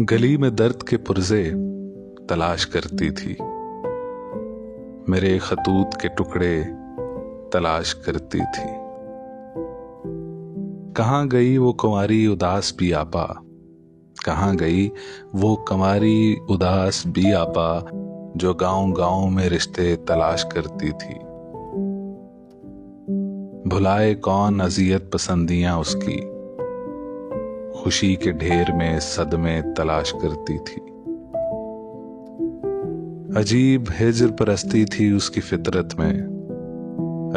गली में दर्द के पुर्जे तलाश करती थी, मेरे खतूत के टुकड़े तलाश करती थी। कहाँ गई वो कुंवारी उदास भी आपा, कहाँ गई वो कुंवारी उदास भी आपा जो गांव गांव में रिश्ते तलाश करती थी। भुलाए कौन अजियत पसंदियां उसकी, खुशी के ढेर में सदमे तलाश करती थी। अजीब हिज्र परस्ती थी उसकी फितरत में,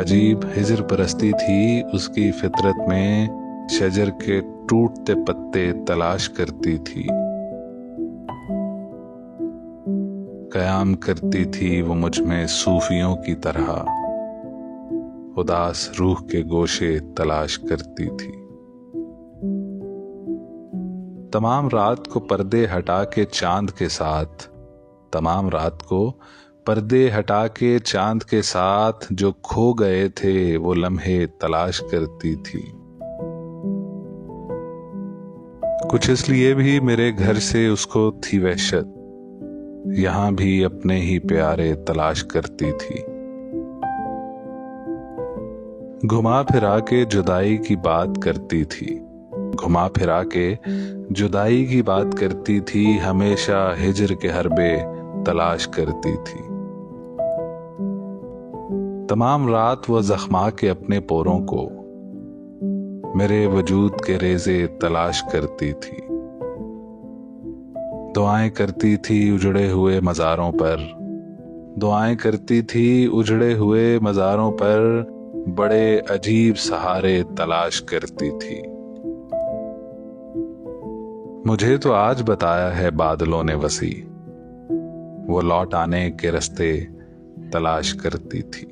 अजीब हिज्र परस्ती थी उसकी फितरत में, शजर के टूटते पत्ते तलाश करती थी। कयाम करती थी वो मुझ में सूफियों की तरह, उदास रूह के गोशे तलाश करती थी। तमाम रात को पर्दे हटा के चांद के साथ, तमाम रात को पर्दे हटा के चांद के साथ जो खो गए थे वो लम्हे तलाश करती थी। कुछ इसलिए भी मेरे घर से उसको थी वहशत, यहां भी अपने ही प्यारे तलाश करती थी। घुमा फिरा के जुदाई की बात करती थी, घुमा फिरा के जुदाई की बात करती थी, हमेशा हिज्र के हरबे तलाश करती थी। तमाम रात वो जख्मा के अपने पोरों को, मेरे वजूद के रेजे तलाश करती थी। दुआएं करती थी उजड़े हुए मज़ारों पर, दुआएं करती थी उजड़े हुए मज़ारों पर, बड़े अजीब सहारे तलाश करती थी। मुझे तो आज बताया है बादलों ने वसी, वो लौट आने के रास्ते तलाश करती थी।